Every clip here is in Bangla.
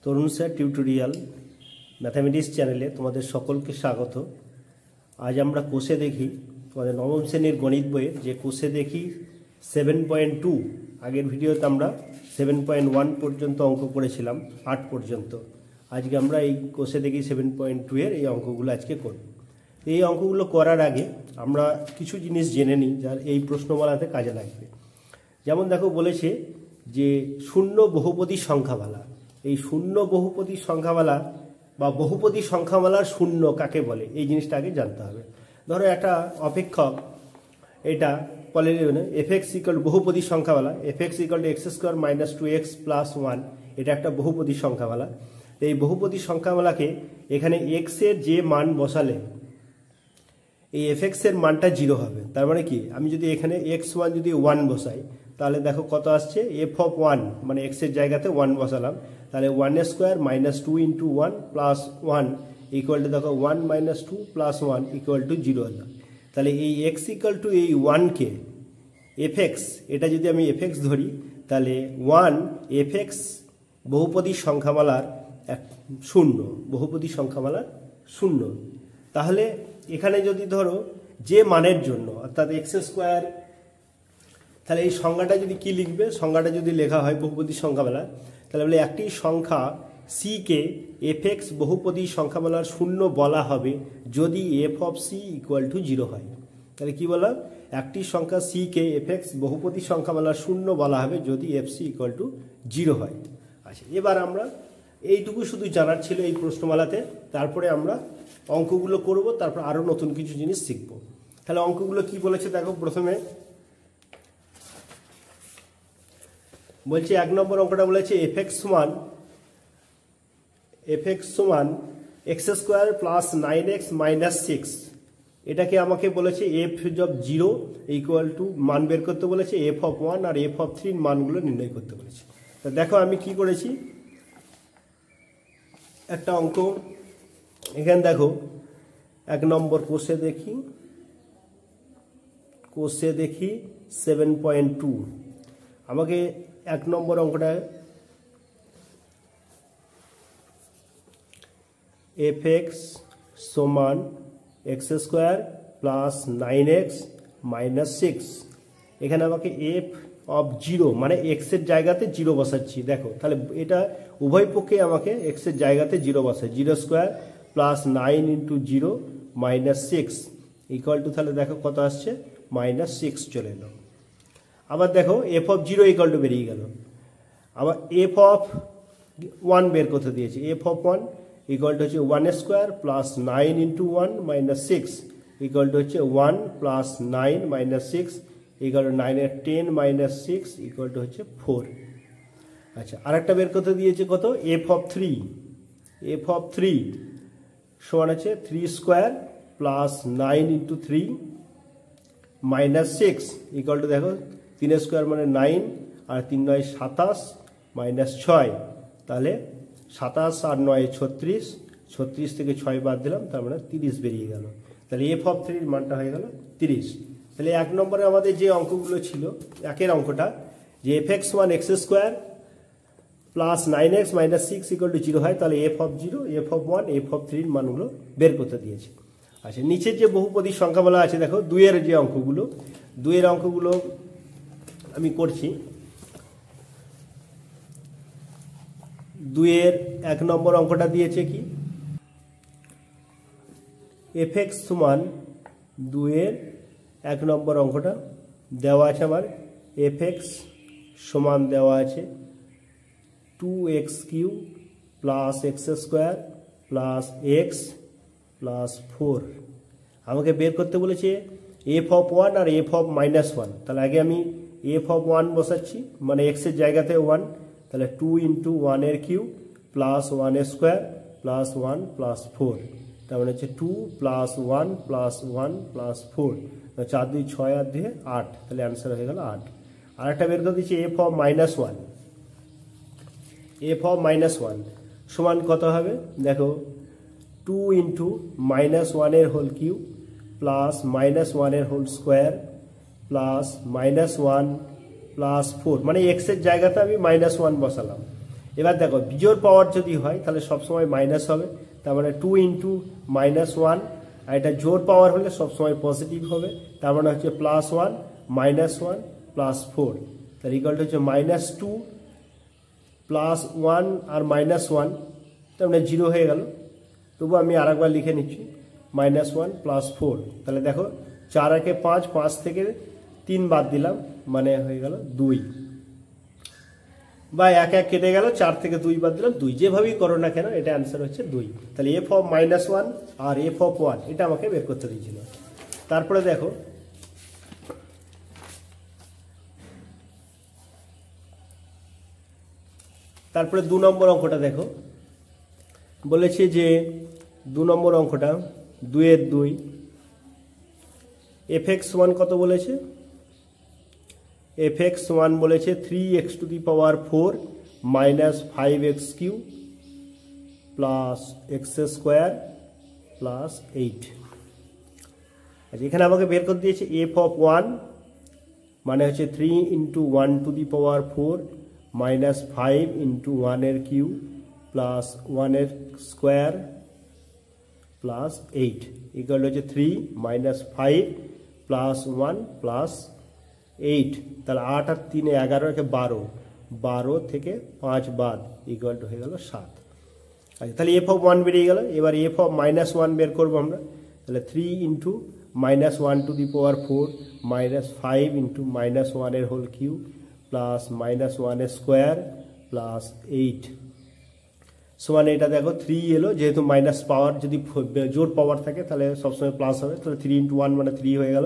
তরুণ স্যার টিউটোরিয়াল ম্যাথামেটিক্স চ্যানেলে তোমাদের সকলকে স্বাগত। আজ আমরা কোষে দেখি তোমাদের নবম শ্রেণীর গণিত বইয়ের যে কোষে দেখি 7.2। আগের ভিডিওতে আমরা 7.1 পর্যন্ত অঙ্ক করেছিলাম, 8 পর্যন্ত। আজকে আমরা এই কোষে দেখি 7.2 এর এই অঙ্কগুলো আজকে করব। এই অঙ্কগুলো করার আগে আমরা কিছু জিনিস জেনে নিই যার এই প্রশ্নমালাতে কাজে লাগবে। যেমন দেখো বলেছে যে শূন্য বহুপদী সংখ্যামালা। এই শূন্য বহুপদী সংখ্যামালা বা বহুপদী সংখ্যামালার শূন্য কাকে বলে এই জিনিসটা আগে জানতে হবে। ধরো একটা অপেক্ষক, এটা বলে এফএক্স ইকুয়াল বহুপদী সংখ্যামালা, f x equal to x square minus 2x plus 1, এটা একটা বহুপদী সংখ্যামালা। এই বহুপদী সংখ্যামালাকে এখানে এক্স এর যে মান বসালে এই এফএক্স এর মানটা 0 হবে। তার মানে কি, আমি যদি এখানে x1 যদি 1 বসাই তাহলে দেখো কত আসছে, এফ অফ 1 মানে এক্স এর জায়গাতে 1 বসালাম, তাহলে 1 square minus 2 into 1 plus 1 equal two দেখো 1 মাইনাস 2 প্লাস 1 ইকুয়াল টু 0 হলো। তাহলে এই এক্স ইকুয়াল টু এই 1কে এফএক্স, এটা যদি আমি এফএক্স ধরি তাহলে 1 এফএক্স বহুপদী সংখ্যামালার শূন্য, বহুপদী সংখ্যামালার শূন্য। তাহলে এখানে যদি ধরো যে মানের জন্য অর্থাৎ এক্স স্কোয়ার, তাহলে এই সংজ্ঞাটা যদি কি লিখবে, সংজ্ঞাটা যদি লেখা হয় বহুপদী সংখ্যামালা, তাহলে বলে একটি সংখ্যা সি কে এফএক্স বহুপদী সংখ্যামালার শূন্য বলা হবে যদি F of C equal to 0 হয়। তাহলে কি বললাম, একটি সংখ্যা সি কে এফএক্স বহুপদী সংখ্যামালার শূন্য বলা হবে যদি এফ সি ইকুয়াল টু 0 হয়। আচ্ছা, এবার আমরা এইটুকু শুধু জানার ছিল এই প্রশ্নমালাতে, তারপরে আমরা অঙ্কগুলো করব, তারপর আরও নতুন কিছু জিনিস শিখব। তাহলে অঙ্কগুলো কি বলেছে দেখো। প্রথমে বলছে 1 নম্বর অঙ্কটা বলেছে এফএক্স সমান x square plus 9x minus 6। এটাকে আমাকে বলেছে এফ অফ 0 ইকুয়াল টু মান বের করতে বলেছে, এফ অফ 1 আর এফ অফ 3 মানগুলো নির্ণয় করতে বলেছে। তা দেখো আমি কি করেছি, একটা অঙ্ক এখানে দেখো 1 নম্বর কোষে দেখি 7.2। আমাকে 1 নম্বর অঙ্কটা এফএক্স সমান x square plus 9x minus 6। এখানে আমাকে এফ অফ 0 মানে এক্স এর জায়গাতে 0 বসাচ্ছি। দেখো তাহলে এটা উভয় পক্ষে আমাকে এক্স এর জায়গাতে 0 বসায়, 0 square plus 9 into 0 minus 6 equal to, তাহলে দেখো কত আসছে, মাইনাস 6 চলে এলো। আবার দেখো এফ অফ 0 ইকুয়াল টু বেরিয়ে গেল। আবার এফ অফ 1 বের করতে দিয়েছে, এফ অফ 1 ইকুয়াল টু হচ্ছে 1 square plus 9 into 1 minus 6 equal to হচ্ছে 1 প্লাস 9 মাইনাস 6 ইকুয়াল টু 9 এর 10 মাইনাস 6 ইকুয়াল টু হচ্ছে 4। আচ্ছা, আরেকটা বের করতে দিয়েছে কত, এফ অফ 3 সমান আছে 3 square plus 9 into 3 minus 6 equal to দেখো 3 স্কোয়ার মানে 9 আর 3 9 27 মাইনাস 6, তাহলে 27 আর 9 36, 36 থেকে 6 বাদ দিলাম, তার মানে 30 বেরিয়ে গেল। তাহলে এফ অফ 3 এর মানটা হয়ে গেল 30। তাহলে 1 নম্বরে আমাদের যে অঙ্কগুলো ছিল, একের অঙ্কটা যে FX 1 x square plus 9x minus 6 equal to 0 হয়, তাহলে F of 0, F of 1, F of 3 মানগুলো বের করতে দিয়েছে। আচ্ছা, নিচের যে বহুপদী সংখ্যামালা আছে দেখো 2 এর যে অঙ্কগুলো, 2 এর অঙ্কগুলো আমি করছি। 2 এর 1 নম্বর অঙ্কটা দিয়েছে কি, এফএক্স সমান 2 এর 1 নম্বর অঙ্কটা দেওয়া আছে আমার, এফএক্স সমান দেওয়া আছে 2x cube plus X square plus X plus 4। আমাকে বের করতে বলেছে এফ অফ 1 আর এফ অফ মাইনাস 1। তাহলে আগে আমি এফ অফ 1 বসাচ্ছি, মানে এক্সের জায়গাতে 1, তাহলে 2 ইন্টু 1 এর cube plus 1 square plus 1 plus 4, তার মানে হচ্ছে 2 প্লাস 1 প্লাস 1 প্লাস 4, 4 2 6 আর 2 8, তাহলে অ্যান্সার হয়ে গেল 8। আর একটা বের করে দিচ্ছি F of minus 1, F of minus 1 সমান কত হবে দেখো, 2 ইন্টু মাইনাস 1 এর হোল কিউব প্লাস মাইনাস 1 এর whole square plus minus 1 plus 4, মানে এক্স এর জায়গাতে আমি মাইনাস 1 বসালাম, এবার দেখো বিজোড় পাওয়ার যদি হয় তাহলে সবসময় মাইনাস হবে, তার মানে 2 ইন্টু -1, আর এটা জোড় পাওয়ার হলে সবসময় পজিটিভ হবে, তার মানে হচ্ছে +1 -1 +4, তাহলে ইকুয়াল টু হচ্ছে -2 +1 আর -1, তার মানে 0 হয়ে গেল। তবু আমি আরেকবার লিখে নিচ্ছি -1 +4, তাহলে দেখো 4 একে 5, 5 থেকে 3 বাদ দিলাম মানে হয়ে গেল 2, বা 1 1 কেটে গেল, 4 থেকে 2 বাদ দিলাম 2, যেভাবেই করো না কেন এটা অ্যান্সার হচ্ছে 2। তাহলে f অফ -1 আর f অফ 1 এটা আমাকে বের করতে দিয়েছিল। তারপরে দেখো তারপরে 2 নম্বর অঙ্কটা দেখো, বলেছে যে 2 নম্বর অঙ্কটা 2 এর 2 fx1 কত বলেছে, fx1 বলেছে 3x⁴ minus 5x³ plus x² plus 8। আচ্ছা, এখানে আমাকে বের করে দিয়েছে f অফ 1 মানে হচ্ছে 3 into 1⁴ minus 5 into 1³ plus 1² plus 8 equal হচ্ছে 3 মাইনাস 5 প্লাস 1 প্লাস 8, তাহলে 8 আর 3 11 রেখে 12, 12 থেকে 5 বাদ ইকুয়াল টু হয়ে গেল 7। আচ্ছা, তাহলে f অফ 1 বেরিয়ে গেল। এবার f অফ -1 বের করবো আমরা, তাহলে 3 into -1⁴ minus 5 into -1³ plus -1² plus 8 সমান এটা দেখো 3 এলো, যেহেতু মাইনাস পাওয়ার যদি জোর পাওয়ার থাকে তাহলে সবসময় প্লাস হবে, তাহলে 3 ইন্টু 1 মানে 3 হয়ে গেল,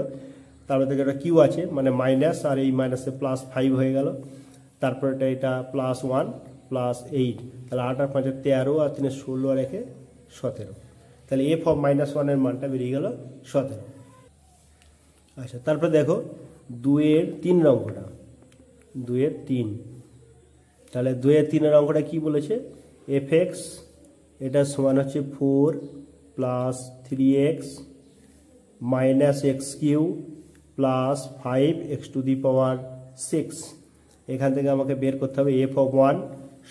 তারপরে থেকে একটা কিউ আছে মানে মাইনাস, আর এই মাইনাসে প্লাস 5 হয়ে গেল, তারপরে এটা +1 প্লাস 8, তাহলে 8 আর 5 13 আর 3 16 আর 1 17, তাহলে f অফ -1 এর মানটা বেরিয়ে গেল 17। আচ্ছা, তারপরে দেখো 2 এর 3 অঙ্কটা, 2 এর 3, তাহলে 2 এর 3 এর অঙ্কটা কি বলেছে, fx এটা সমান হচ্ছে 4 plus 3x minus x³ plus 5x⁴, এখান থেকে আমাকে বের করতে হবে f অফ 1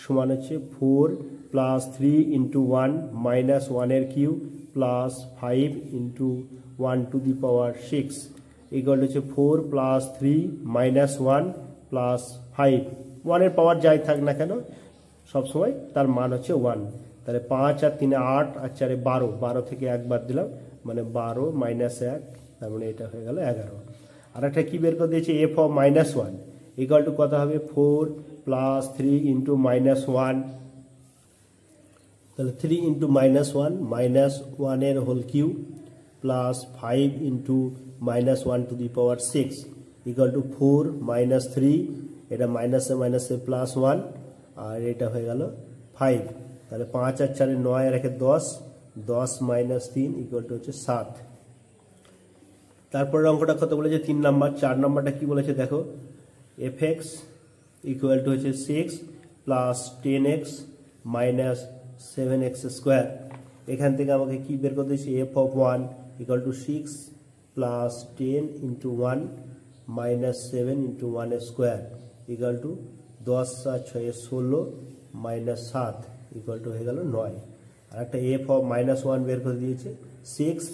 সমান হচ্ছে 4 plus 3 into 1 minus 1³ plus 5 into 1⁶ equal হচ্ছে 4 প্লাস 3 মাইনাস 1 প্লাস 5, 1 এর পাওয়ার যাই থাক না কেন সবসময় তার মান হচ্ছে 1, তাহলে 5 আর 3 8 আর 4 12, 12 থেকে 1 বাদ দিলাম মানে 12 মাইনাস 1, তার মানে এটা হয়ে গেল 11। আর একটা কি বের করে দিয়েছে f অফ -1 ইকুয়াল টু কত হবে 4 প্লাস 3 ইন্টু -1, তাহলে 3 ইন্টু -1 মাইনাস 1 এর whole cube plus 5 into -1⁶ equal to 4 minus 3, এটা মাইনাসে মাইনাসে প্লাস 1, আর এটা হয়ে গেল 5, তাহলে 5 আর 4 9 আর 1 10, 10 মাইনাস 3 ইকুয়াল টু হচ্ছে 7। তারপরে অঙ্কটা কত বলেছে 3 নাম্বার। 4 নাম্বারটা কি বলেছে দেখো, fx ইকুয়াল টু হচ্ছে 6 প্লাস 10x মাইনাস 7x², এখান থেকে আমাকে কি বের করতে দিয়েছে f of 1 equal to 6 plus 10 into 1 minus 7 into 1² equal to 10 আর 6 16 মাইনাস 7 ইকুয়াল টু হয়ে গেল 9। আর একটা f অফ -1 বের করে দিয়েছে 6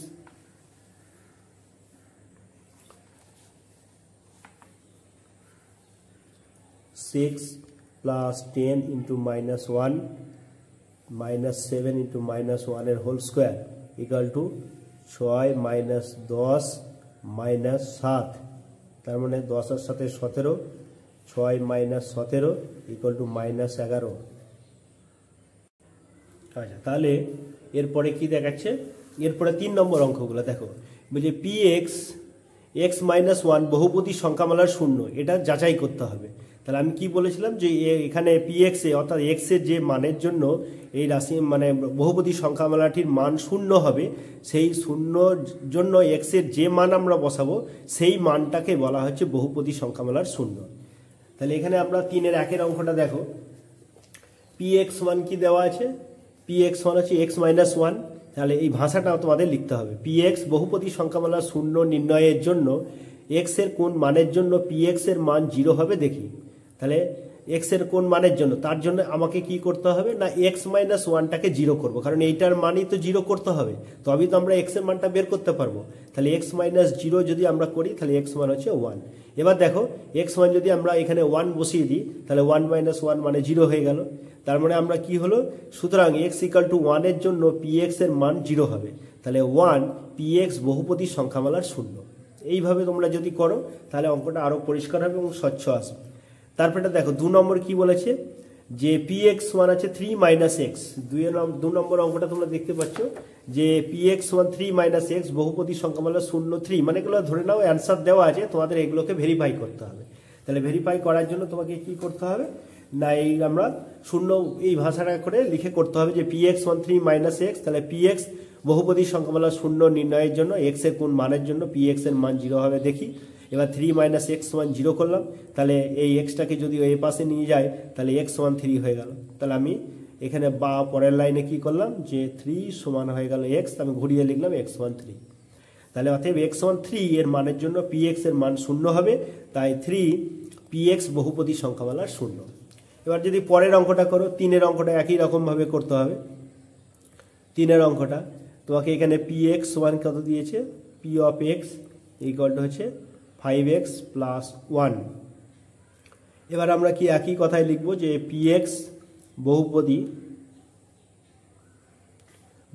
প্লাস 10 ইন্টু -1 মাইনাস 7 ইন্টু -1 এর whole square equal to 6 minus 10 minus 7, তার মানে 10 এর সাথে 17, 6 মাইনাস 17 ইকুয়াল টু -11। আচ্ছা, তাহলে এরপরে কি দেখাচ্ছে, এরপরে 3 নম্বর অঙ্কগুলো দেখো, বলছে px x-1 বহুপদী সংখ্যামালার শূন্য, এটা যাচাই করতে হবে। তাহলে আমি কি বলেছিলাম যে এখানে px এ অর্থাৎ x এর যে মানের জন্য এই রাশি মানে বহুপদী সংখ্যামালাটির মান শূন্য হবে, সেই শূন্যর জন্য x এর যে মান আমরা বসাবো সেই মানটাকে বলা হচ্ছে বহুপদী সংখ্যামালার শূন্য। তাহলে এখানে আমরা 3 এর 1 অঙ্কটা দেখো, px1 কি দেওয়া আছে, px1 হচ্ছে x-1, তাহলে এই ভাষাটা তোমাদের লিখতে হবে। px বহুপদী সংখ্যামালার শূন্য নির্ণয়ের জন্য x এর কোন মানের জন্য px এর মান 0 হবে দেখি। তাহলে এক্স এর কোন মানের জন্য, তার জন্য আমাকে কি করতে হবে না এক্স মাইনাস ওয়ানটাকে জিরো করবো, কারণ এইটার মানই তো জিরো করতে হবে, তবেই তো আমরা এক্স এর মানটা বের করতে পারবো। তাহলে এক্স মাইনাস জিরো যদি আমরা করি তাহলে এক্স মান হচ্ছে ওয়ান। এবার দেখো এক্স মান যদি আমরা এখানে ওয়ান বসিয়ে দিই তাহলে ওয়ান মাইনাস ওয়ান মানে জিরো হয়ে গেল। তার মানে আমরা কি হলো, সুতরাং এক্স ইকাল টু ওয়ানের জন্য পি এক্স এর মান জিরো হবে। তাহলে ওয়ান পি এক্স বহুপদী সংখ্যামালার শূন্য। এইভাবে তোমরা যদি করো তাহলে অঙ্কটা আরও পরিষ্কার হবে এবং স্বচ্ছ আসবে। তারপরে দেখো 2 নম্বর কি বলেছে, যে পি এক্স ওয়ান আছে 3 মাইনাস এক্স। 2 নম্বর অঙ্কটা তোমরা দেখতে পাচ্ছ যে P x one 3 minus x বহুপদী সংখ্যামালা 0 3, মানে এগুলো ধরে নাও অ্যান্সার দেওয়া আছে, তোমাদের এগুলোকে ভেরিফাই করতে হবে। তাহলে ভেরিফাই করার জন্য তোমাকে কি করতে হবে না এই আমরা শূন্য এই ভাষাটা করে লিখে করতে হবে যে P x one 3 minus x. তাহলে পি এক্স বহুপদী সংখ্যামালা 0 নির্ণয়ের জন্য এক্স এর কোন মানের জন্য পি এক্স এর মান 0 হবে দেখি। এবার 3 মাইনাস এক্স ওয়ান 0 করলাম, তাহলে এই এক্সটাকে যদি এই পাশে নিয়ে যায় তাহলে এক্স ওয়ান 3 হয়ে গেল। তাহলে আমি এখানে বা পরের লাইনে কি করলাম যে 3 সমান হয়ে গেল এক্স, আমি ঘুরিয়ে লিখলাম এক্স ওয়ান 3। তাহলে অতএব এক্স ওয়ান 3 এর মানের জন্য পি এক্স এর মান 0 হবে, তাই 3 পি এক্স বহুপদী সংখ্যামালার 0। এবার যদি পরের অঙ্কটা করো, 3-এর অঙ্কটা একই রকমভাবে করতে হবে। 3-এর অঙ্কটা তোমাকে এখানে পি এক্স ওয়ান কত দিয়েছে, P of x equal to হচ্ছে 5x প্লাস 1। এবার আমরা কি একই কথাই লিখব যে পি এক্স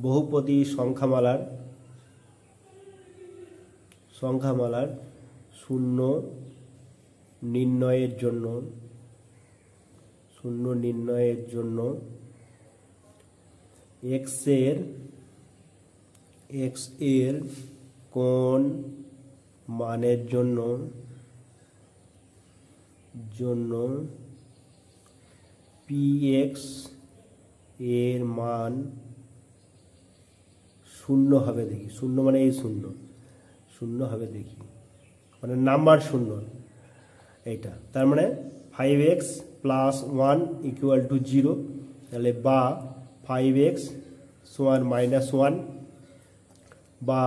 বহুপদী সংখ্যামালার 0 নির্ণয়ের জন্য এক্স এর কোন মানের জন্য পি এক্স এর মান 0 হবে দেখি। 0 মানে এই 0 হবে দেখি, মানে নাম্বার 0 এইটা। তার মানে 5x প্লাস 1 ইকুয়াল টু 0, তাহলে বা 5x সমান মাইনাস 1 বা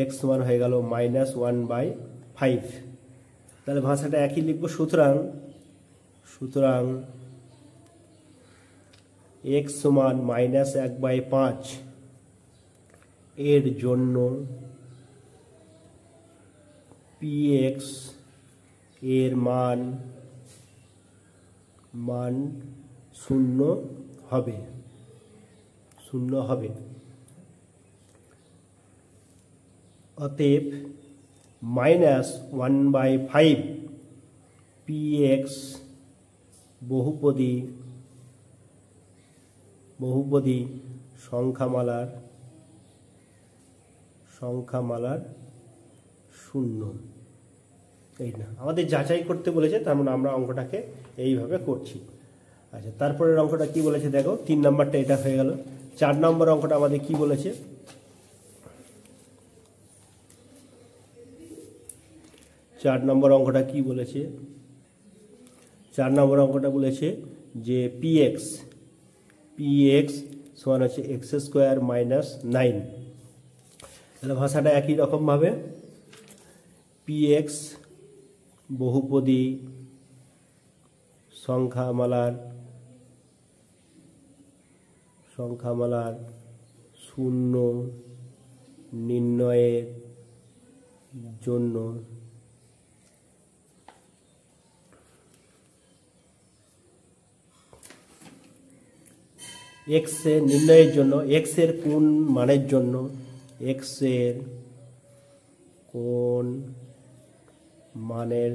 x সমান হয়ে গেল মাইনাস 1/5। তাহলে ভাষাটা একই লিখব। সুতরাং x সমান মাইনাস 1/5 এর জন্য px এর মান 0 হবে। অতএব মাইনাস 1/5 px বহুপদী সংখ্যামালার 0। এই না আমাদের যাচাই করতে বলেছে, তার মানে আমরা অঙ্কটাকে এইভাবে করছি। আচ্ছা, তারপরের অঙ্কটা কি বলেছে দেখো, 3 নম্বরটা এটা হয়ে গেল। 4 নম্বর অঙ্কটা আমাদের কি বলেছে, 4 নম্বর অঙ্কটা কি বলেছে, 4 নম্বর অঙ্কটা বলেছে যে px সমান হচ্ছে এক্স স্কোয়ার মাইনাস 9। তাহলে ভাষাটা একই রকমভাবে px বহুপদী সংখ্যামালার 0 নির্ণয়ের জন্য x এর নির্ণয়ের জন্য x এর কোন মানের জন্য x এর কোন মানের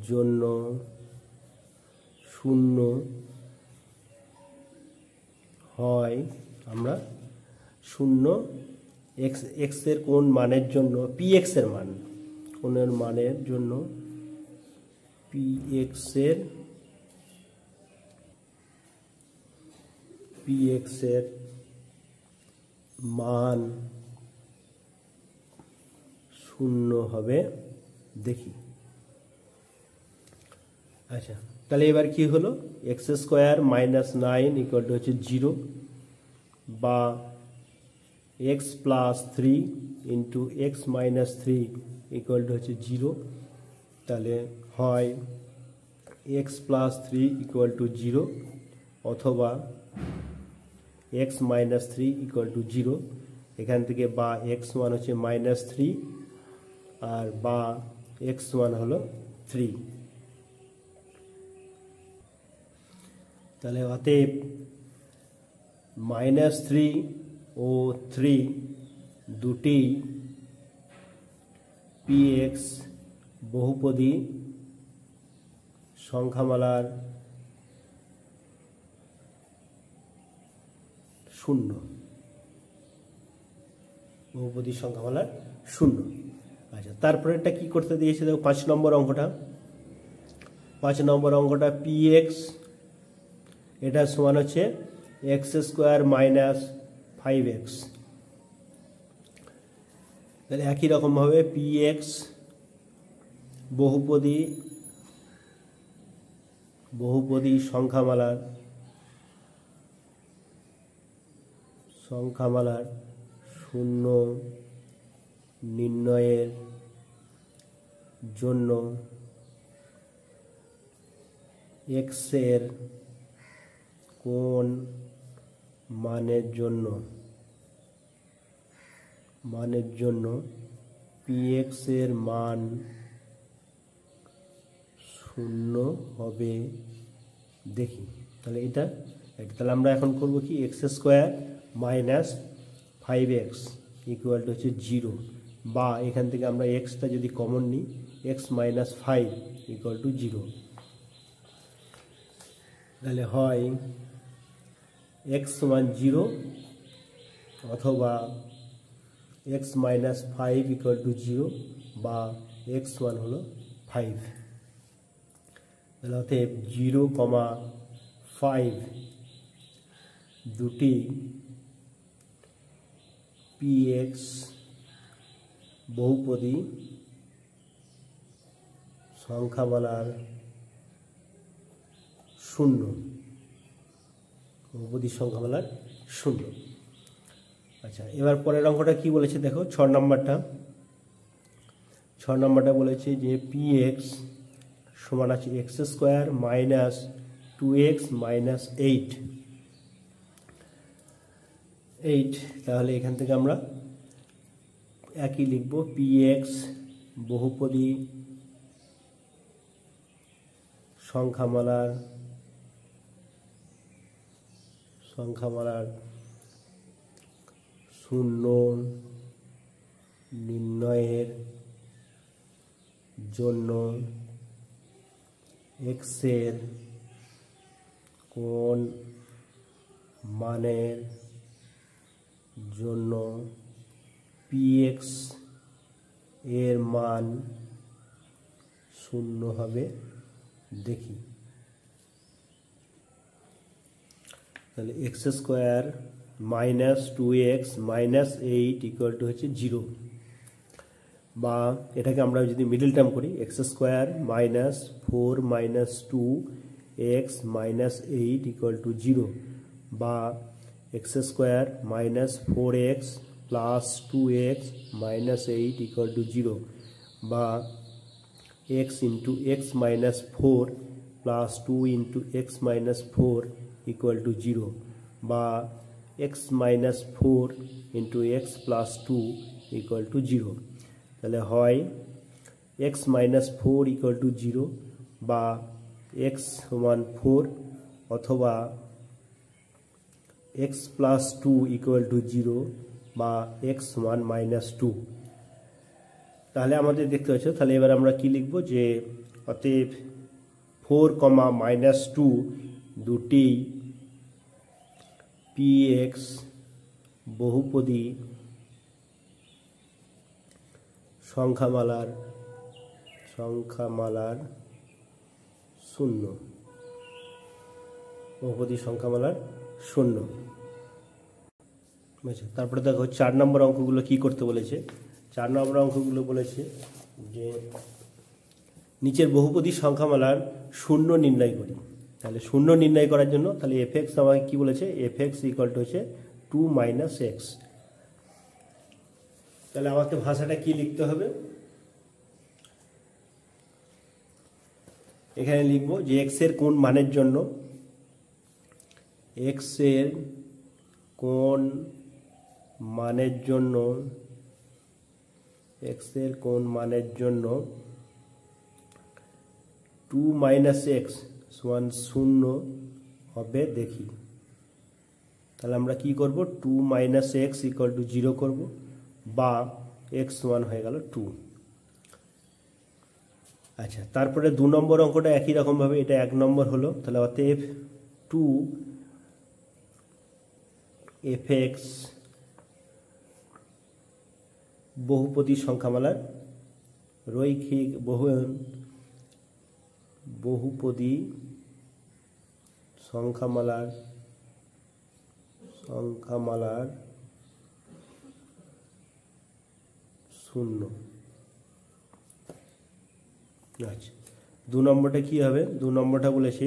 জন্য 0 হয়, আমরা 0 x এর কোন মানের জন্য px এর মান কোনের মানের জন্য px এর মান 0 হবে দেখি। আচ্ছা, তাহলে এবার কি হলো, x square minus 9 equal to হচ্ছে 0 বা x plus 3 into x minus 3 equal to হচ্ছে 0। তাহলে হয় এক্স প্লাস 3 ইকুয়াল টু 0 অথবা এক্স মাইনাস 3 ইকুয়াল টু 0। এখান থেকে বা এক্স মান হচ্ছে -3 আর বা এক্স মান হলো 3। তাহলে অতএব -3 ও 3 দুটি px বহুপদী সংখ্যামালার শূন্য, বহুপদী সংখ্যামালার শূন্য। আচ্ছা, তারপরে এটা কি করতে দিয়েছে দেখো 5 নম্বর অঙ্কটা। 5 নম্বর অঙ্কটা px এটা সমান হচ্ছে x² মাইনাস 5x। তাহলে একই রকমভাবে px বহুপদী সংখ্যামালার শূন্য নির্ণয়ের জন্য x এর কোন মানের জন্য px এর মান শূন্য হবে দেখি। তাহলে তাহলে আমরা এখন করব কি x² minus 5x equal to হচ্ছে 0, বা এখান থেকে আমরা এক্সটা যদি কমন নিই x মাইনাস 5 ইকুয়াল টু 0। তাহলে হয় x সমান 0 অথবা x মাইনাস 5 ইকুয়াল টু 0 বা x মান হলো 5। তাহলে অতএব 0,5 দুটি px বহুপদী সংখ্যামালার শূন্য, বহুপদী সংখ্যামালার শূন্য। আচ্ছা, এবার পরের অঙ্কটা কি বলেছে দেখো 6 নম্বরটা বলেছে যে px সমান আছে x² মাইনাস 2x মাইনাস 8। তাহলে এখান থেকে আমরা একই লিখব px বহুপদী সংখ্যামালার শূন্য নির্ণয়ের জন্য x এর কোন মানের জন্য px এর মান শূন্য হবে দেখি। তাহলে x² minus 2x minus 8 equal to হচ্ছে 0, বা এটাকে আমরা যদি মিডল টার্ম করি x² minus 4 minus 2x minus 8 equal to 0, বা x² minus 4x plus 2x minus 8 equal to 0, বা x into x minus 4 plus 2 into x minus 4 equal to 0, বা x minus 4 into x plus 2 equal to 0। তাহলে হয় x মাইনাস 4 ইকুয়াল টু 0 বা x সমান 4 অথবা x প্লাস 2 ইকুয়াল টু 0 বা x সমান মাইনাস 2। তাহলে আমাদের দেখতে পাচ্ছ, তাহলে এবার আমরা কি লিখব যে অতএব 4, মাইনাস 2 দুটি px বহুপদী সংখ্যামালার শূন্য, বহুপদী সংখ্যামালার শূন্য। তারপরে দেখো 4 নম্বর অঙ্কগুলো কি করতে বলেছে। 4 নম্বর অঙ্কগুলো বলেছে যে নিচের বহুপদী সংখ্যামালার শূন্য নির্ণয় করি। তাহলে শূন্য নির্ণয় করার জন্য তাহলে fx আমাকে কি বলেছে, fx ইকুয়াল টু হচ্ছে 2 মাইনাস x। তাহলে আমাকে ভাষাটা কি লিখতে হবে, এখানে লিখব যে এক্স এর কোন মানের জন্য এক্স এর কোন মানের জন্য এক্স এর কোন মানের জন্য 2 মাইনাস এক্স সমান 0 হবে দেখি। তাহলে আমরা কি করব 2 মাইনাস এক্স ইকুয়াল টু 0 করব বা এক্স সমান হয়ে গেল 2। আচ্ছা, তারপরে 2 নম্বর অঙ্কটা একই রকমভাবে, এটা 1 নম্বর হলো, তাহলে অতএব 2 fx বহুপদী সংখ্যামালার রৈখিক বহুপদী সংখ্যামালার শূন্য। আচ্ছা, 2 নম্বরটা কি হবে? 2 নম্বরটা বলেছে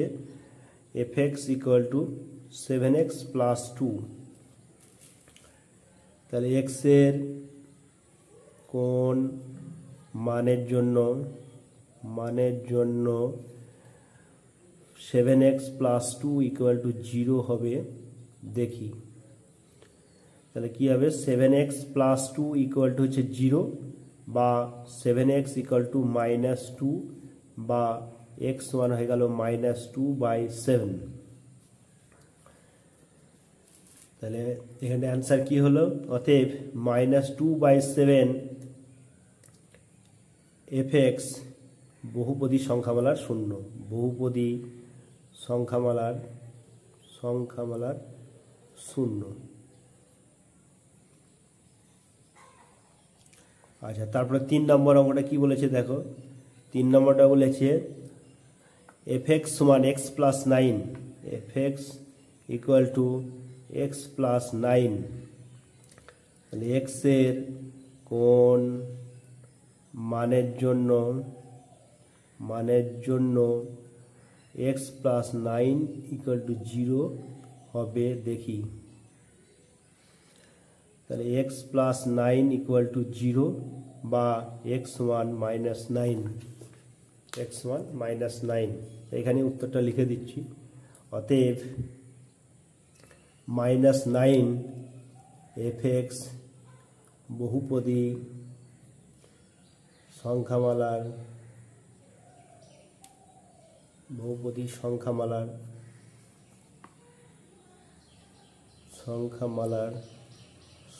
fx equal to 7x plus 2। তাহলে x এর কোন মানের জন্য 7x প্লাস 2 ইকুয়াল টু 0 হবে দেখি। তাহলে কি হবে? 7x প্লাস 2 ইকুয়াল টু হচ্ছে 0 বা 7x ইকুয়াল টু মাইনাস 2 বা x সমান হয়ে গেল -2/7। তাহলে এখানে অ্যান্সার কি হলো? অতএব -2/7 fx বহুপদী সংখ্যামালার শূন্য, বহুপদী সংখ্যামালার শূন্য। আচ্ছা, তারপরে 3 নম্বর অঙ্কটা কি বলেছে দেখো। 3 নম্বরটা বলেছে fx সমান x plus 9, fx equal to x plus 9। তাহলে x এর কোন মানের জন্য x প্লাস 9 ইকুয়াল টু 0 হবে দেখি। তাহলে x প্লাস 9 ইকুয়াল টু 0 বা x সমান -9, x সমান -9। এখানে উত্তরটা লিখে দিচ্ছি। অতএব -9 fx বহুপদী সংখ্যামালার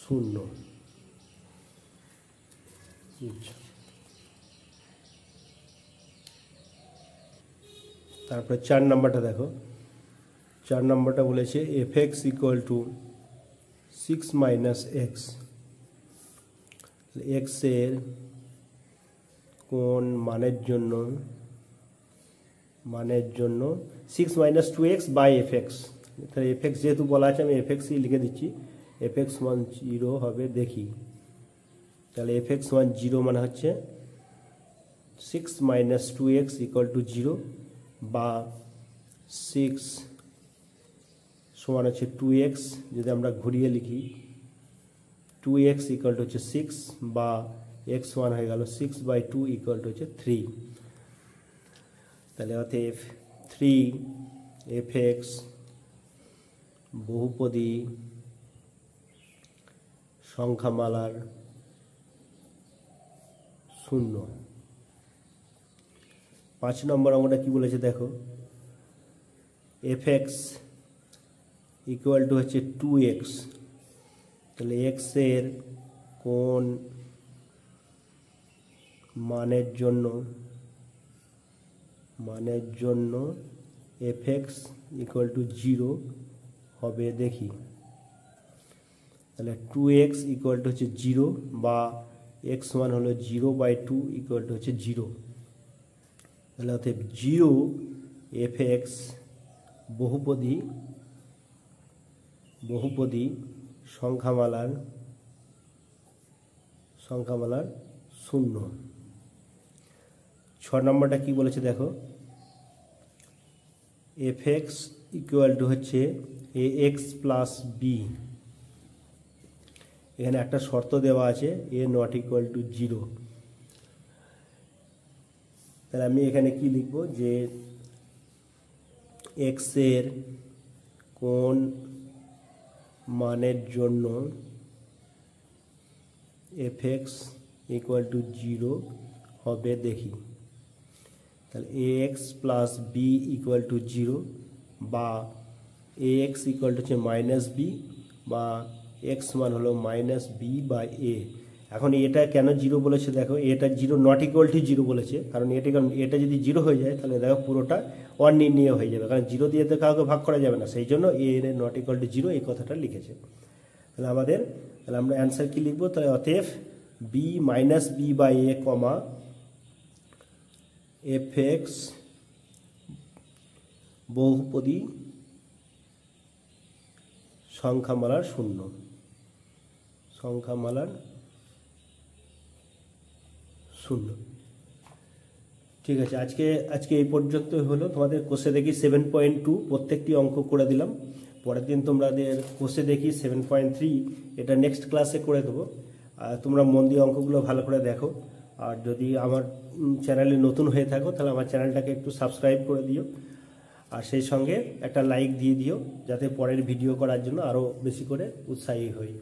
শূন্য। তারপরে 4 নম্বরটা দেখো। 4 নম্বরটা বলেছে fx equal to 6 minus x. X এর কোন মানের জন্য 6 মাইনাস 2x বাই fx। তাহলে fx যেহেতু বলা আছে আমি fxই লিখে দিচ্ছি। fx সমান 0 হবে দেখি। তাহলে fx সমান 0 মানে হচ্ছে 6 মাইনাস 2x ইকুয়াল টু 0 বা 6 সমান হচ্ছে 2x। যদি আমরা ঘুরিয়ে লিখি 2x ইকুয়াল টু হচ্ছে 6 বা x সমান হয়ে গেল 6/2 ইকুয়াল টু হচ্ছে 3। তাহলে অতএব 3 fx বহুপদী সংখ্যামালার শূন্য। 5 নম্বর অঙ্কটা কি বলেছে দেখো। fx ইকুয়াল টু হচ্ছে 2x। তাহলে x এর কোন মানের জন্য fx ইকুয়াল টু 0 হবে দেখি। তাহলে 2x ইকুয়াল টু হচ্ছে 0 বা x সমান হলো 0/2 ইকুয়াল টু হচ্ছে 0। তাহলে অতএব 0 fx বহুপদী সংখ্যামালার শূন্য। 6 নম্বরটা কি বলেছে দেখো। fx ইকুয়াল টু হচ্ছে ax প্লাস b। এখানে একটা শর্ত দেওয়া আছে a নট ইকুয়াল টু 0। তাহলে আমি এখানে কি লিখব যে এক্স এর কোন মানের জন্য এফ এক্স ইকুয়াল টু 0 হবে দেখি। তাহলে a x plus b equal to 0 বা এ এক্স ইকুয়াল টু হচ্ছে মাইনাস বি বা এক্স মান হলো মাইনাস বি বা এ। এখন এটা কেন 0 বলেছে দেখো, এটা 0 নট ইকুয়াল টু 0 বলেছে, কারণ এটা যদি 0 হয়ে যায় তাহলে দেখো পুরোটা অনির্ণীয় হয়ে যাবে, কারণ 0 দিয়ে তো কাউকে ভাগ করা যাবে না, সেই জন্য এ নট ইকুয়াল টু 0 এই কথাটা লিখেছে। তাহলে আমরা অ্যান্সার কি লিখবো, তাহলে অতএব B minus B by A comma F X বহুপদী সংখ্যামালার শূন্য, সংখ্যামালার শূন্য। ঠিক আছে, আজকে এই পর্যন্ত হলো। তোমাদের কোষে দেখি 7.2 প্রত্যেকটি অঙ্ক করে দিলাম। পরের দিন তোমাদের কোষে দেখি 7.3 এটা নেক্সট ক্লাসে করে দেবো। আর তোমরা মন দিয়ে অঙ্কগুলো ভালো করে দেখো। আর যদি আমার চ্যানেলে নতুন হয়ে থাকো তাহলে আমার চ্যানেলটাকে একটু সাবস্ক্রাইব করে দিও, আর সেই সঙ্গে একটা লাইক দিয়ে দিও, যাতে পরের ভিডিও করার জন্য আরও বেশি করে উৎসাহী হই।